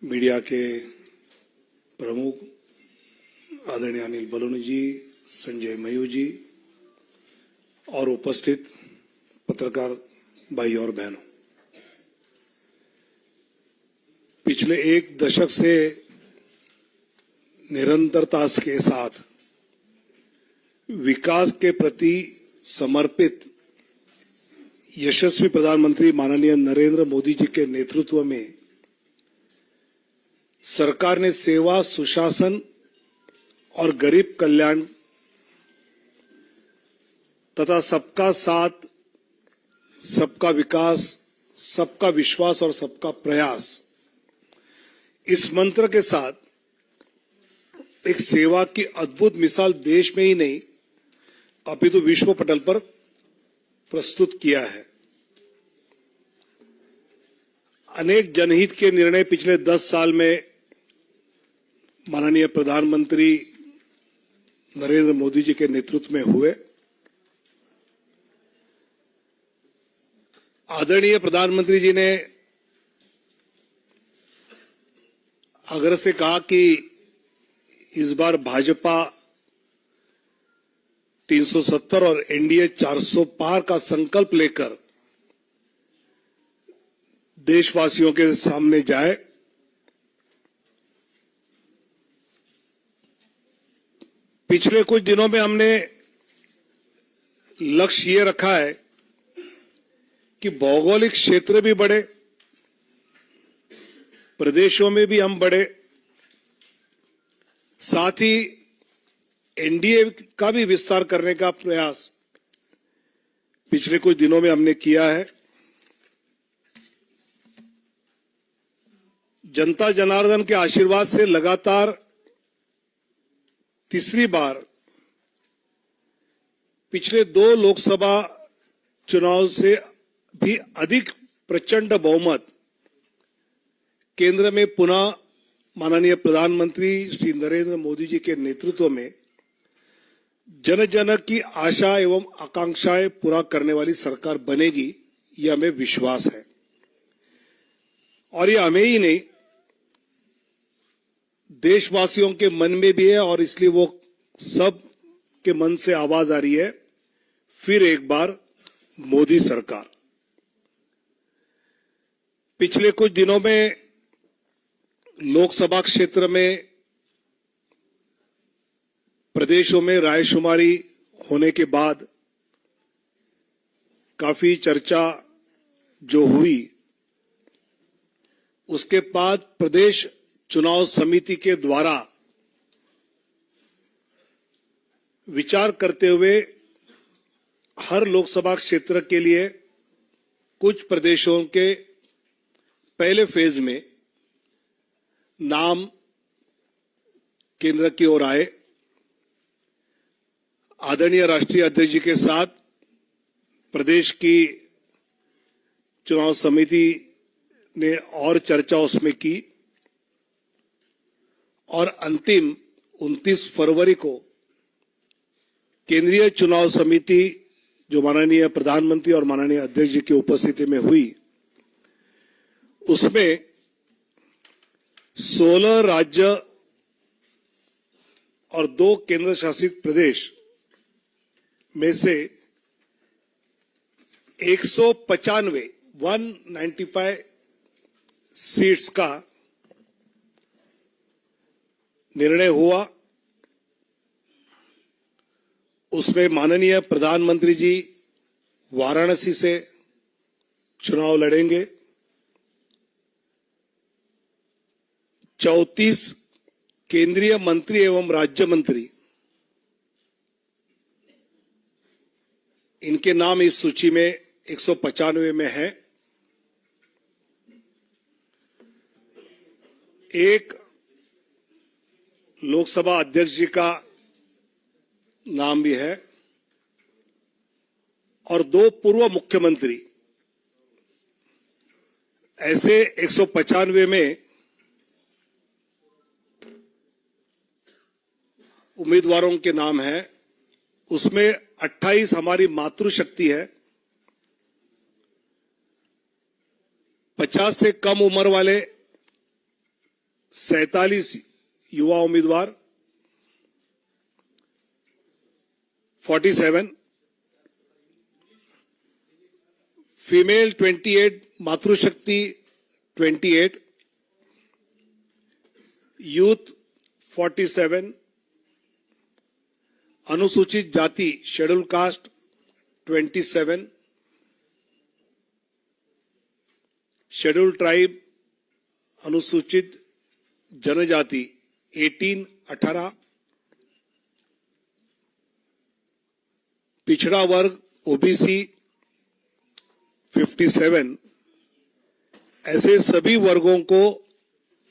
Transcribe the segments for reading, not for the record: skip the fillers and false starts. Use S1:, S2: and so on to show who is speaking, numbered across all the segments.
S1: Media के प्रमुख आदरणीय अनिल बलूनी जी, संजय मयूर जी और उपस्थित पत्रकार भाई और बहनों, पिछले एक दशक से निरंतरता के साथ विकास के प्रति समर्पित यशस्वी प्रधानमंत्री माननीय नरेंद्र मोदी जी के नेतृत्व में सरकार ने सेवा, सुशासन और गरीब कल्याण तथा सबका साथ, सबका विकास, सबका विश्वास और सबका प्रयास, इस मंत्र के साथ एक सेवा की अद्भुत मिसाल देश में ही नहीं अपितु विश्व पटल पर प्रस्तुत किया है। अनेक जनहित के निर्णय पिछले 10 साल में माननीय प्रधानमंत्री नरेंद्र मोदी जी के नेतृत्व में हुए। आदरणीय प्रधानमंत्री जी ने आग्रह से कहा कि इस बार भाजपा 370 और एनडीए 400 पार का संकल्प लेकर देशवासियों के सामने जाए। पिछले कुछ दिनों में हमने लक्ष्य ये रखा है कि भौगोलिक क्षेत्र भी बढ़े, प्रदेशों में भी हम बढ़े, साथ ही एनडीए का भी विस्तार करने का प्रयास पिछले कुछ दिनों में हमने किया है। जनता जनार्दन के आशीर्वाद से लगातार तीसरी बार पिछले 2 लोकसभा चुनाव से भी अधिक प्रचंड बहुमत केंद्र में पुनः माननीय प्रधानमंत्री श्री नरेंद्र मोदी जी के नेतृत्व में जन जन की आशा एवं आकांक्षाएं पूरा करने वाली सरकार बनेगी, यह हमें विश्वास है। और यह हमें ही नहीं, देशवासियों के मन में भी है और इसलिए वो सब के मन से आवाज आ रही है, फिर एक बार मोदी सरकार। पिछले कुछ दिनों में लोकसभा क्षेत्र में प्रदेशों में रायशुमारी होने के बाद काफी चर्चा जो हुई, उसके बाद प्रदेश चुनाव समिति के द्वारा विचार करते हुए हर लोकसभा क्षेत्र के लिए कुछ प्रदेशों के पहले फेज में नाम केंद्र की ओर आए। आदरणीय राष्ट्रीय अध्यक्ष जी के साथ प्रदेश की चुनाव समिति ने और चर्चा उसमें की और अंतिम 29 फरवरी को केंद्रीय चुनाव समिति जो माननीय प्रधानमंत्री और माननीय अध्यक्ष जी की उपस्थिति में हुई, उसमें 16 राज्य और 2 केंद्र शासित प्रदेश में से 195 सीट्स का निर्णय हुआ। उसमें माननीय प्रधानमंत्री जी वाराणसी से चुनाव लड़ेंगे। 34 केंद्रीय मंत्री एवं राज्य मंत्री, इनके नाम इस सूची में 195 में है। एक लोकसभा अध्यक्ष जी का नाम भी है और 2 पूर्व मुख्यमंत्री, ऐसे 195 में उम्मीदवारों के नाम हैं। उसमें 28 हमारी मातृशक्ति है, 50 से कम उम्र वाले 47 युवा उम्मीदवार, 47 फीमेल 28, मातृशक्ति 28, यूथ 47, अनुसूचित जाति शेड्यूल कास्ट 27, शेड्यूल ट्राइब अनुसूचित जनजाति 18, पिछड़ा वर्ग ओबीसी 57, ऐसे सभी वर्गों को,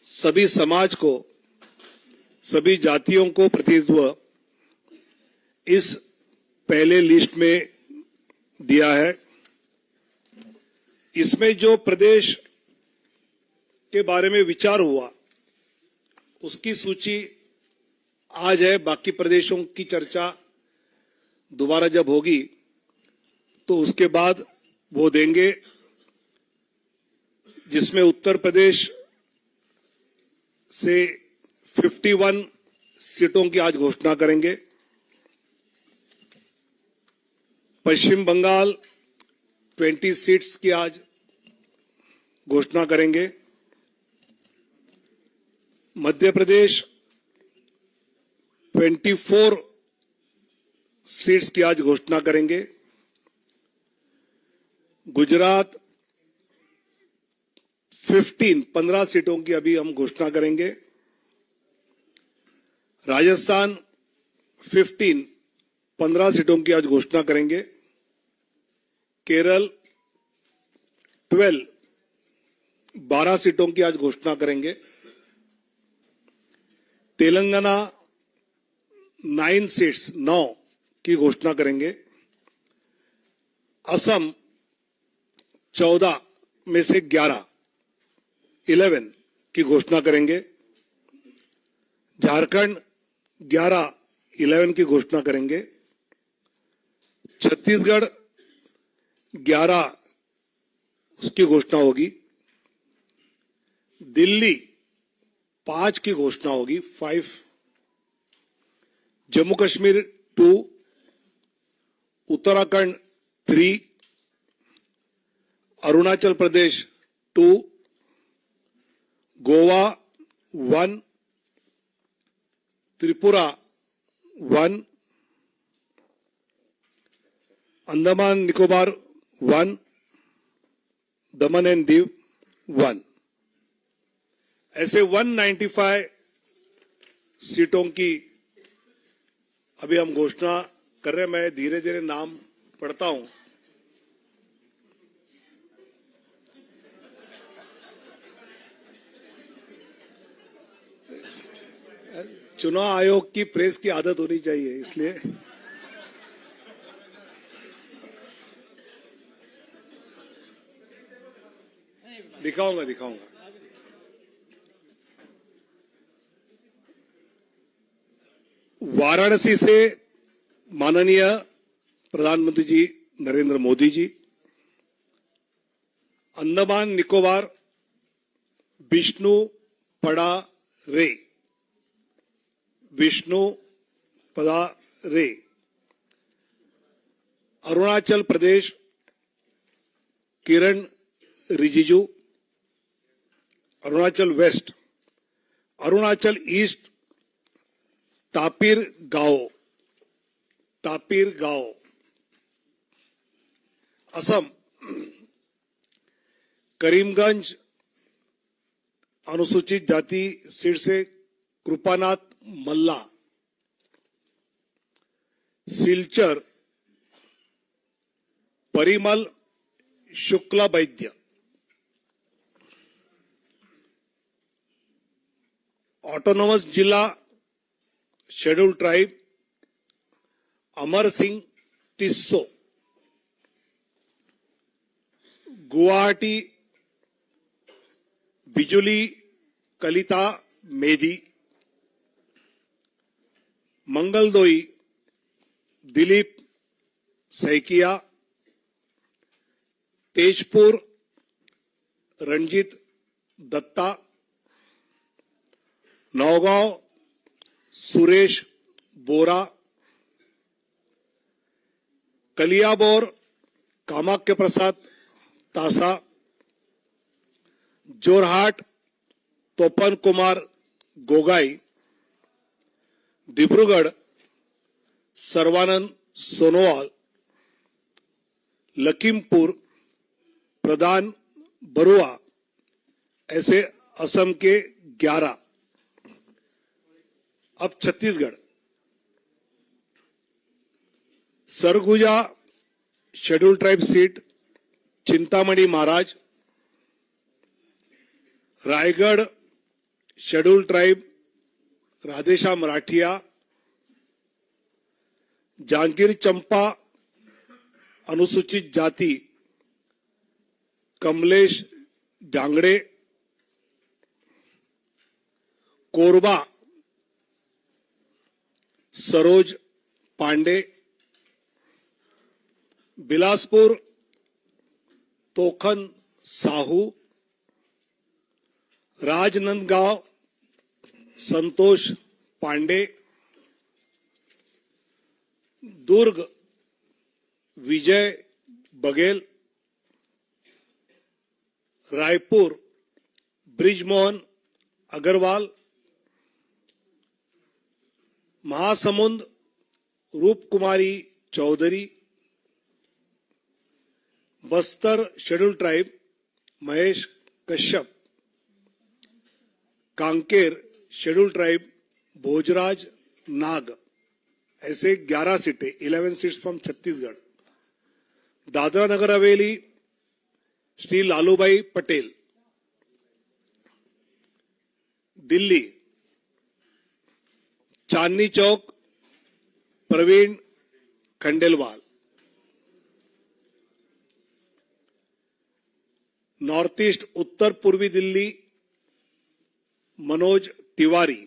S1: सभी समाज को, सभी जातियों को प्रतिनिधित्व इस पहले लिस्ट में दिया है। इसमें जो प्रदेश के बारे में विचार हुआ उसकी सूची आज है। बाकी प्रदेशों की चर्चा दोबारा जब होगी तो उसके बाद वो देंगे, जिसमें उत्तर प्रदेश से 51 सीटों की आज घोषणा करेंगे, पश्चिम बंगाल 20 सीट्स की आज घोषणा करेंगे, मध्य प्रदेश 24 सीट्स की आज घोषणा करेंगे, गुजरात 15 सीटों की अभी हम घोषणा करेंगे, राजस्थान 15 सीटों की आज घोषणा करेंगे, केरल 12 सीटों की आज घोषणा करेंगे, तेलंगाना 9 की घोषणा करेंगे, असम 14 में से 11 की घोषणा करेंगे, झारखंड 11 की घोषणा करेंगे, छत्तीसगढ़ 11 उसकी घोषणा होगी, दिल्ली 5 की घोषणा होगी, 5, जम्मू कश्मीर 2, उत्तराखंड 3, अरुणाचल प्रदेश 2, गोवा 1, त्रिपुरा 1, अंडमान निकोबार 1, दमन एंड दीव 1। ऐसे 195 सीटों की अभी हम घोषणा कर रहे हैं। मैं धीरे धीरे नाम पढ़ता हूं। चुनाव आयोग की प्रेस की आदत होनी चाहिए, इसलिए दिखाऊंगा। वाराणसी से माननीय प्रधानमंत्री जी नरेंद्र मोदी जी, अंडमान निकोबार विष्णु पड़ा रे, अरुणाचल प्रदेश किरण रिजिजू, अरुणाचल वेस्ट, अरुणाचल ईस्ट तापिर गांव, असम करीमगंज अनुसूचित जाति सीट से कृपानाथ मल्ला, सिलचर परिमल शुक्ला वैद्य, ऑटोनोमस जिला शेड्यूल ट्राइब अमर सिंह टिस्सो, गुवाहाटी बिजुली कलिता मेदी, मंगलदोई दिलीप सैकिया, तेजपुर रंजीत दत्ता, नौगांव सुरेश बोरा, कलियाबोर कामाख्य प्रसाद तासा, जोरहाट तोपन कुमार गोगाई, डिब्रूगढ़ सर्वानंद सोनोवाल, लखीमपुर प्रधान बरुआ, ऐसे असम के 11। अब Chhattisgarh, Surguja schedule tribe seat Chintamani Maharaj, Raigarh schedule tribe Radheshyam Rathiya, Janjgir Champa अनुसूचित जाति Kamlesh Dangde, Korba Saroj Pandey, Bilaspur Tokhan Sahu, Rajnandgaon Santosh Pandey, Durg Vijay Baghel, Raipur Brijmohan Agrawal, Mahasamund Roopkumari Choudhary, Bastar schedule tribe Mahesh Kashyap, Kanker schedule tribe Bhojraj Nag, ऐसे 11 सीटें, 11 seats from Chhattisgarh. Dadra Nagar Haveli Shri Lalubhai Patel, Delhi Chandni Chowk Praveen Khandelwal, North east उत्तर पूर्वी दिल्ली मनोज तिवारी,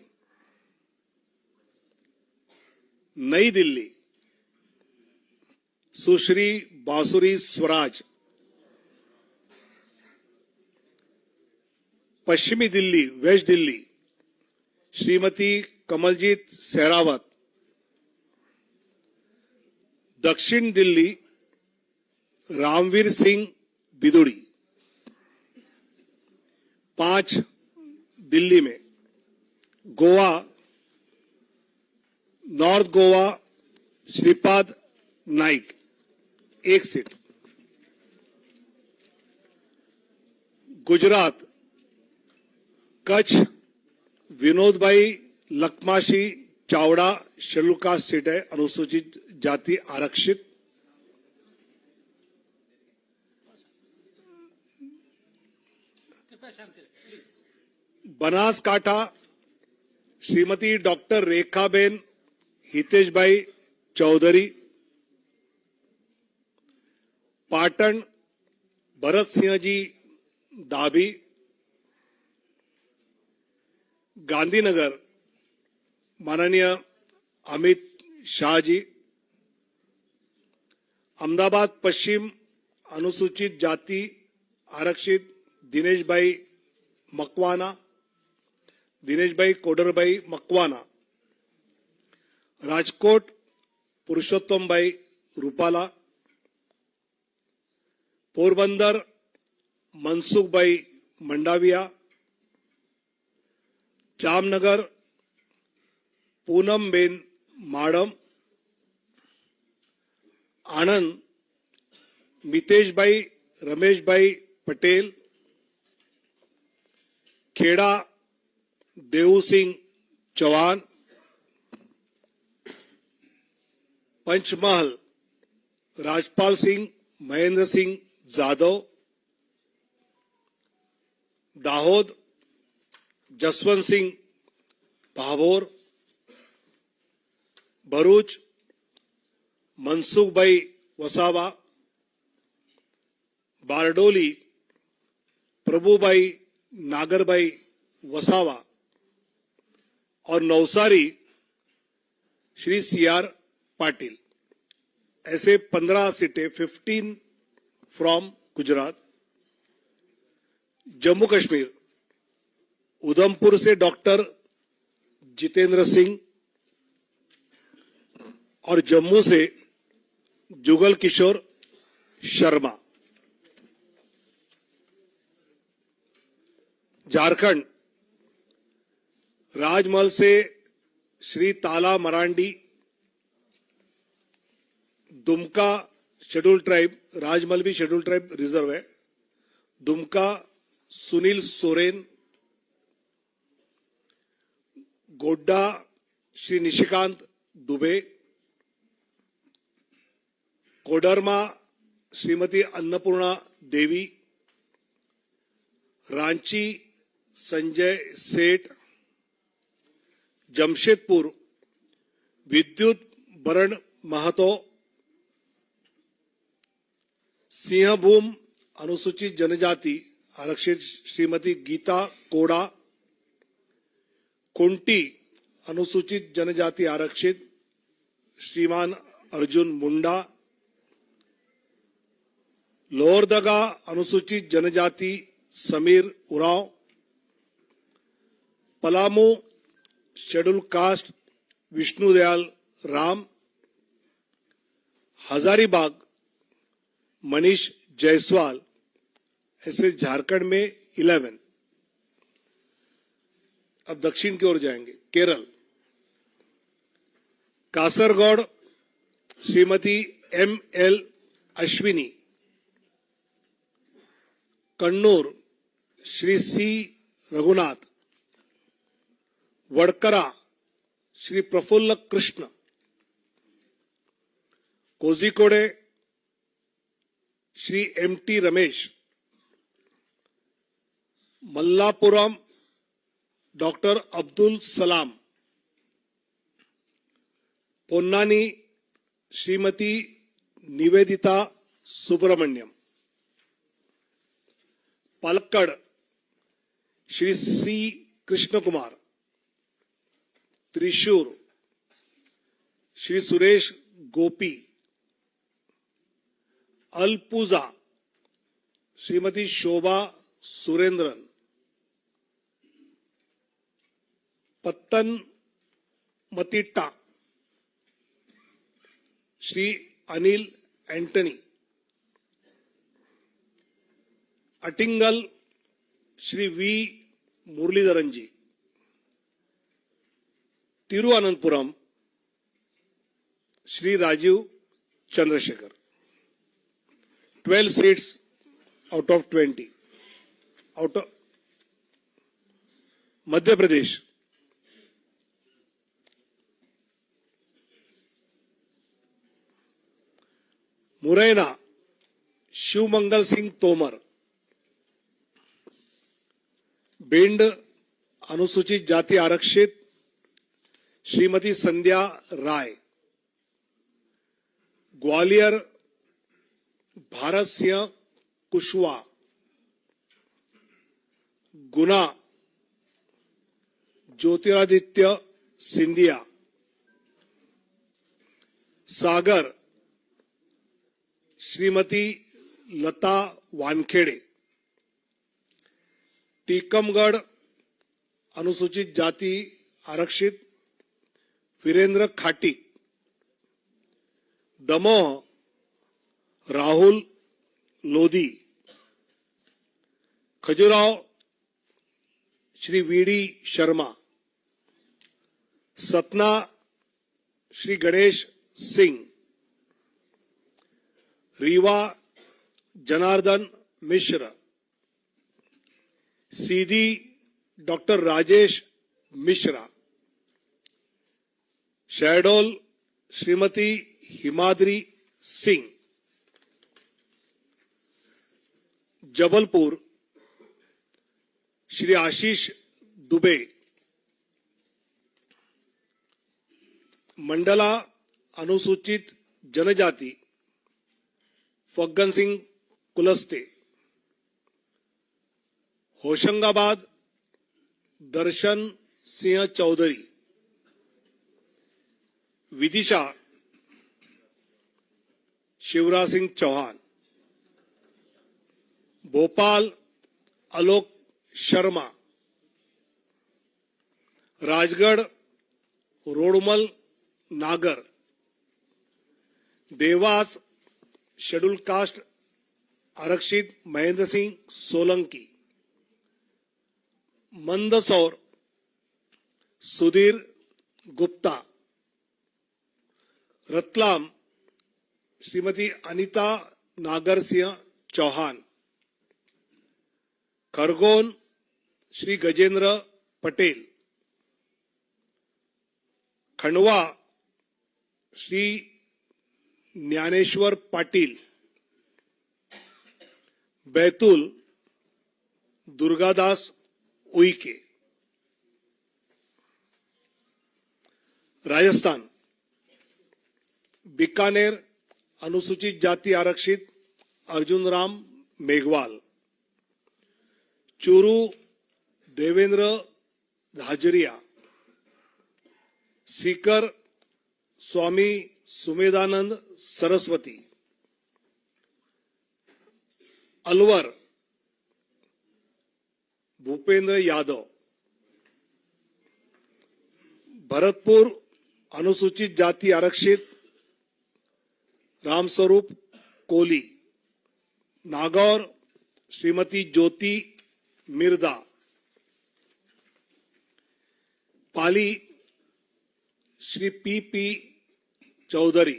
S1: नई दिल्ली सुश्री बांसुरी स्वराज, पश्चिमी दिल्ली वेस्ट दिल्ली श्रीमती कमलजीत सहरावत, दक्षिण दिल्ली रामवीर सिंह बिदुड़ी, 5 दिल्ली में, गोवा नॉर्थ गोवा श्रीपाद नाइक 1 सीट, गुजरात कच्छ विनोद भाई लखमाशी चावड़ा शेड्यूल कास्ट सीट है, अनुसूचित जाति आरक्षित, बनासकांठा श्रीमती डॉक्टर रेखाबेन हितेश भाई चौधरी, पाटन भरत सिंह जी दाभी, गांधीनगर माननीय अमित शाह जी, अहमदाबाद पश्चिम अनुसूचित जाति आरक्षित दिनेश भाई मकवाना, दिनेश भाई कोडरभाई मकवाना, राजकोट पुरुषोत्तम भाई रूपाला, पोरबंदर मनसुख भाई मंडाविया, जामनगर पूनम बेन माडम, आनंद मितेश भाई रमेश भाई पटेल, खेड़ा देऊ सिंह चौहान, पंचमहल राजपाल सिंह महेंद्र सिंह जाधव, दाहोद जसवंत सिंह भाभोर, भरूच मनसुख भाई वसावा, बारडोली प्रभुभाई नागरभाई वसावा और नवसारी श्री सीआर पाटिल, ऐसे 15 सीटें, 15 फ्रॉम गुजरात। जम्मू कश्मीर उधमपुर से डॉक्टर जितेंद्र सिंह और जम्मू से जुगल किशोर शर्मा। झारखंड राजमहल से श्री ताला मरांडी, दुमका शेड्यूल ट्राइब, राजमहल भी शेड्यूल ट्राइब रिजर्व है, दुमका सुनील सोरेन, गोड्डा श्री निशिकांत दुबे, कोडरमा श्रीमती अन्नपूर्णा देवी, रांची संजय सेठ, जमशेदपुर विद्युत बरण महतो, सिंहभूम अनुसूचित जनजाति आरक्षित श्रीमती गीता कोड़ा, कुंटी अनुसूचित जनजाति आरक्षित श्रीमान अर्जुन मुंडा, लोहरदगा अनुसूचित जनजाति समीर उरांव, पलामू शेड्यूल कास्ट विष्णुदयाल राम, हजारीबाग मनीष जायसवाल। ऐसे झारखंड में 11। अब दक्षिण की ओर जाएंगे। Kerala Kasaragod Shrimati ML Ashwini, Kannur Shri C Raghunath, Vadakara Shri Praful Krishna, Kozhikode Shri MT Ramesh, Malappuram doctor Abdul Salam, Ponnani Shrimati Nivedita Subramaniam, Palakkad Shri C Krishna Kumar, Thrissur Shri Suresh Gopi, Alappuzha Shrimati Shobha Surendran, Pathanamthitta Shri Anil Antony, Attingal Shri V Muraleedharan ji, Thiruvananthapuram Shri Rajeev Chandrasekhar. 12 seats out of 20। Out of Madhya Pradesh Morena Shivmangal Singh Tomar, Bhind अनुसूचित जाति आरक्षित श्रीमती संध्या राय, ग्वालियर भारत सिंह कुशवाहा, गुना ज्योतिरादित्य सिंधिया, सागर श्रीमती लता वानखेड़े, टीकमगढ़ अनुसूचित जाति आरक्षित वीरेंद्र खाटी, दमोह राहुल लोधी, खजुराहो श्री VD शर्मा, सतना श्री गणेश सिंह, रीवा जनार्दन मिश्र, सीधी डॉक्टर राजेश मिश्रा, शहडोल श्रीमती हिमाद्री सिंह, जबलपुर श्री आशीष दुबे, मंडला अनुसूचित जनजाति फग्गन सिंह कुलस्ते, होशंगाबाद दर्शन सिंह चौधरी, विदिशा शिवराज सिंह चौहान, भोपाल आलोक शर्मा, राजगढ़ रोडमल नागर, देवास शेड्यूल कास्ट आरक्षित महेंद्र सिंह सोलंकी, मंदसौर सुधीर गुप्ता, रतलाम श्रीमती अनिता नागर सिंह चौहान, खरगोन श्री गजेंद्र पटेल, खंडवा श्री ज्ञानेश्वर पाटिल, बैतूल दुर्गादास उइके, राजस्थान बीकानेर अनुसूचित जाति आरक्षित अर्जुन राम मेघवाल, चूरू देवेंद्र धाजरिया, सीकर स्वामी सुमेधानंद सरस्वती, अलवर भूपेंद्र यादव, भरतपुर अनुसूचित जाति आरक्षित Ramswaroop Koli, Nagaur Shrimati Jyoti Mirdha, Pali Shri P Chaudhary,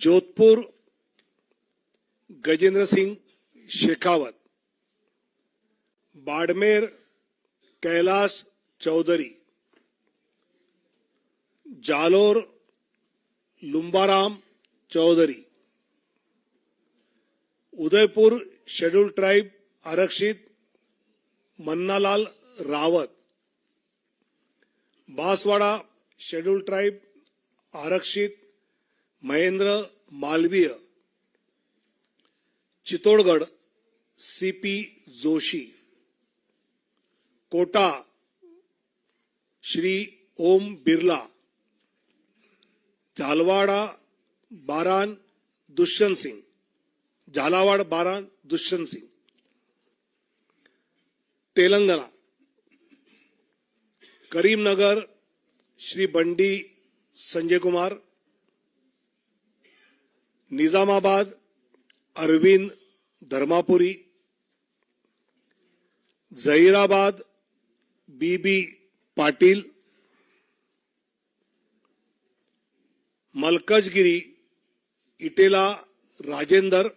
S1: Jodhpur Gajendra Singh Shekhawat, Barmer Kailash Chaudhary, Jalore Lumbaram Chaudhary, Udaipur schedule tribe आरक्षित मन्नालाल रावत, बांसवाड़ा शेड्यूल ट्राइब आरक्षित Mahendra Malviya, Chittorgarh CP Joshi, Kota Shri Om Birla, Jhalwara Baran Dushyant Singh, Jhalawar Baran Dushyant Singh, Telangana Karimnagar Shri Bandi Sanjay Kumar, Nizamabad Arvind Dharmapuri, Zaheerabad BB Patil, Malkajgiri Etela Rajender,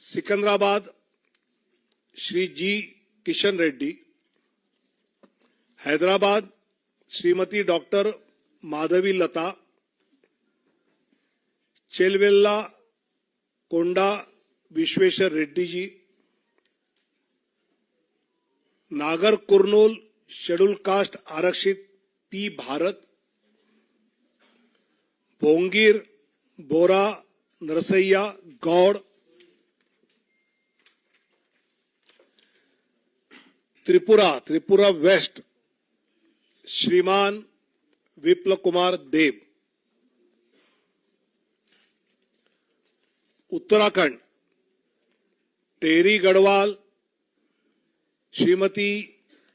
S1: Secunderabad Shri G Kishan Reddy, Hyderabad Shrimati doctor Madhavi लता, चेलवेल्ला कोंडा विश्वेश्वर रेड्डी जी, नागर कुर्नूल शेड्यूल कास्ट आरक्षित पी भारत, भोंगीर बोरा नरसैया गौड़, त्रिपुरा वेस्ट श्रीमान विप्लव कुमार देव, उत्तराखंड टेरी Garhwal Shrimati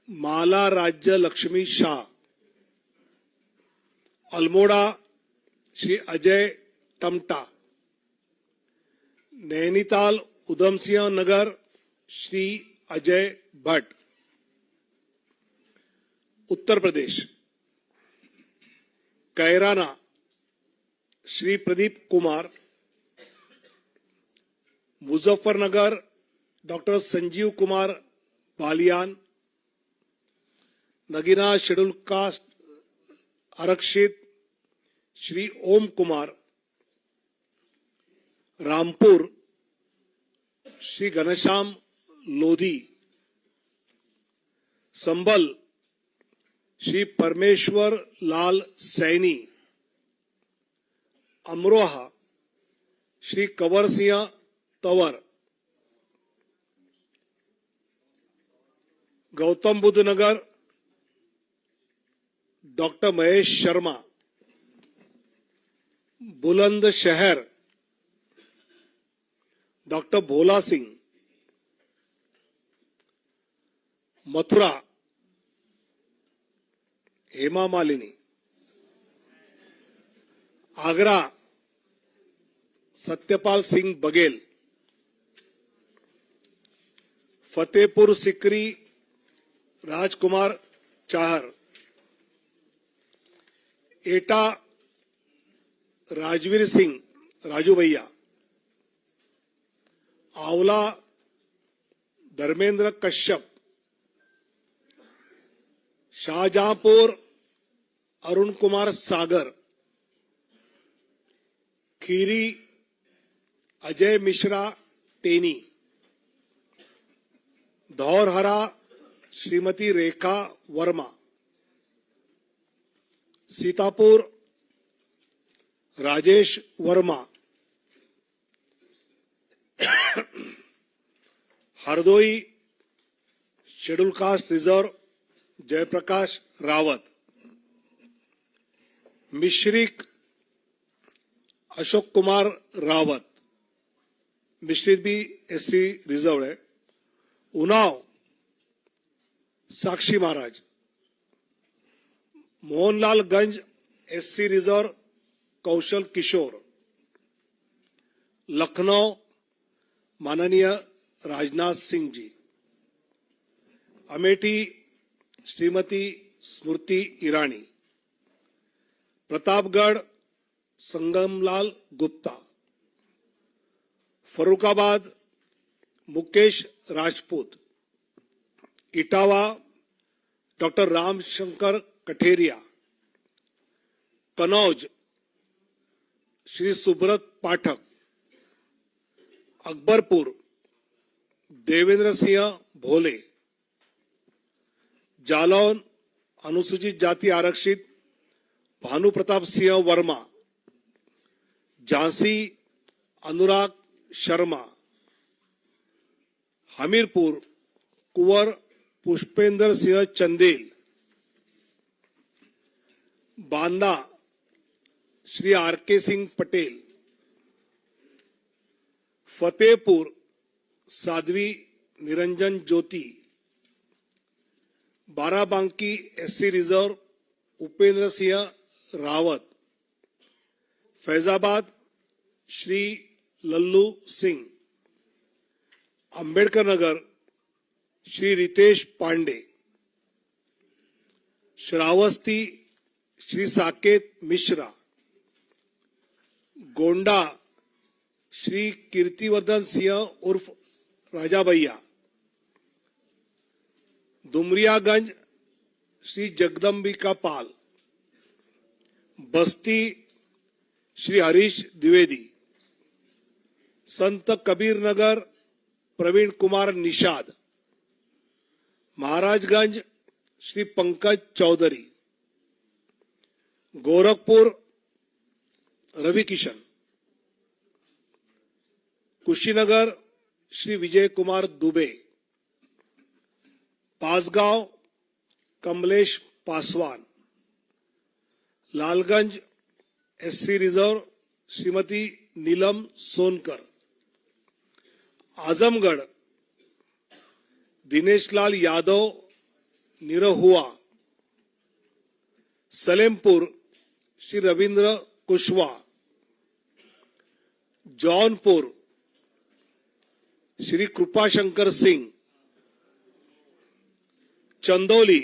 S1: Mala Rajya Lakshmi Shah, Almora Shri Ajay Tamta, Nainital Udham Singh Nagar Shri Ajay Bhatt, Uttar Pradesh Kairana Shri Pradeep Kumar, Muzaffarnagar doctor Sanjeev Kumar Balyan, Nagina schedule caste आरक्षित श्री ओम Kumar, Rampur Shri Ghanshyam Lodhi, Sambhal Shri Parmeshwar Lal Saini, Amroha Shri Kanwar Singh Tanwar, Gautam Buddh Nagar doctor Mahesh Sharma, Bulandshahr doctor Bhola Singh, Mathura Hema Malini, Agra Satyapal Singh Baghel, Fatehpur Sikri Rajkumar Chahar, Etah Rajveer Singh Raju Bhaiya, Aonla Dharmendra Kashyap, Shahjahanpur Arun Kumar Sagar, Kheri Ajay Mishra Teni, Dhaurahra Shrimati Rekha Verma, Sitapur Rajesh Verma, Hardoi schedule caste reserve Jaiprakash Rawat, Misrikh Ashok Kumar Rawat, Misrikh भी एससी रिजर्व है, उन्नाव साक्षी महाराज, मोहनलालगंज एससी रिजर्व कौशल किशोर, लखनऊ माननीय राजनाथ सिंह जी, अमेठी श्रीमती स्मृति ईरानी, प्रतापगढ़ संगमलाल गुप्ता, फरुखाबाद मुकेश राजपूत, इटावा डॉक्टर रामशंकर कठेरिया, कनौज श्री सुब्रत पाठक, अकबरपुर देवेंद्र सिंह भोले, जालौन अनुसूचित जाति आरक्षित भानु प्रताप सिंह वर्मा, झांसी अनुराग शर्मा, हमीरपुर कुंवर Pushpendra Singh Chandel, Banda Shri R K. Singh Patel, Fatehpur Sadhvi Niranjan Jyoti, Barabanki SC reserve Upendra Singh Rawat, Faizabad Shri Lallu Singh, Ambedkar Nagar Shri Ritesh Pandey, Shravasti Shri Saket Mishra, Gonda Shri Kirtivardhan Singh उर्फ राजा भैया, दुमरियागंज श्री जगदम्बिका पाल, बस्ती Shri Harish Dwivedi, Sant Kabir Nagar Praveen Kumar Nishad, Maharajganj Shri Pankaj Chaudhary, Gorakhpur Ravi Kishan, Kushinagar Shri Vijay Kumar Dubey, Bansgaon Kamlesh Paswan, Lalganj SC reserve Shrimati Neelam Sonkar, Azamgarh Dineshlal Yadav Nirahua, Salempur Shri Ravindra Kushwaha, Jaunpur Shri Kripashankar Singh, Chandauli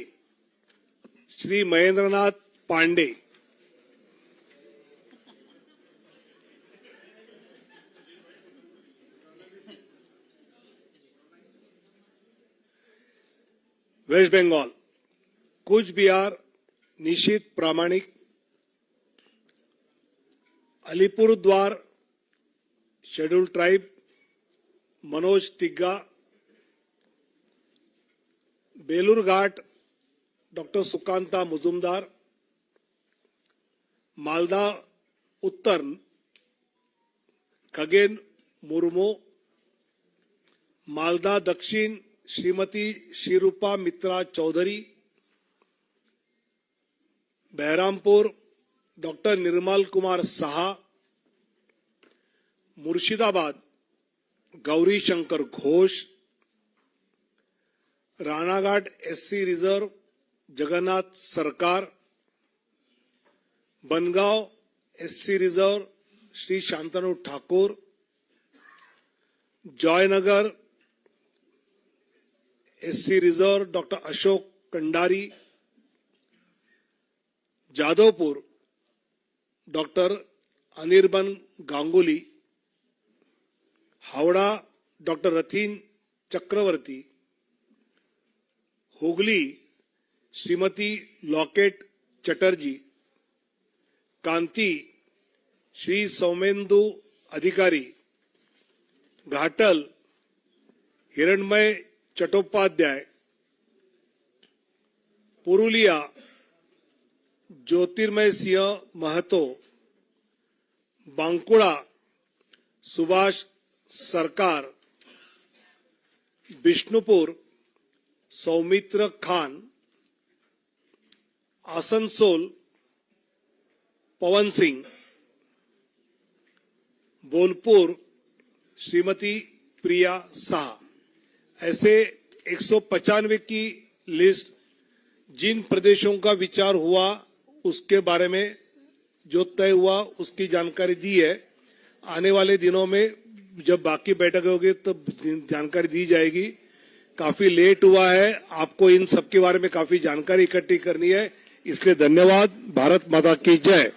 S1: Shri Mahendranath Pandey, West Bengal Cooch Behar Nisith Pramanik, Alipurduar schedule tribe Manoj Tigga, Balurghat doctor Sukanta Majumdar, Malda Uttar Khagen Murmu, Malda Dakshin Shrimati Sreerupa मित्रा Chaudhary, Baharampur doctor Nirmal Kumar Saha, Murshidabad Gauri Shankar Ghosh, Ranaghat SC reserve Jagannath Sarkar, Bangaon SC reserve Shri Shantanu Thakur, Joynagar SC reserve doctor Ashok Kandari, Jadavpur doctor Anirban Ganguly, Howrah doctor Rathin Chakraborty, Hooghly Shrimati Locket Chatterjee, Kanthi Shri Soumendu Adhikari, Ghatal हिरणमय चट्टोपाध्याय, पुरुलिया ज्योतिर्मय सिंह महतो, बांकुड़ा सुभाष सरकार, बिष्णुपुर सौमित्र खान, आसनसोल पवन सिंह, बोलपुर श्रीमती प्रिया शाह। ऐसे 195 की लिस्ट जिन प्रदेशों का विचार हुआ उसके बारे में जो तय हुआ उसकी जानकारी दी है। आने वाले दिनों में जब बाकी बैठक होगी तब जानकारी दी जाएगी। काफी लेट हुआ है, आपको इन सब के बारे में काफी जानकारी इकट्ठी करनी है, इसलिए धन्यवाद। भारत माता की जय।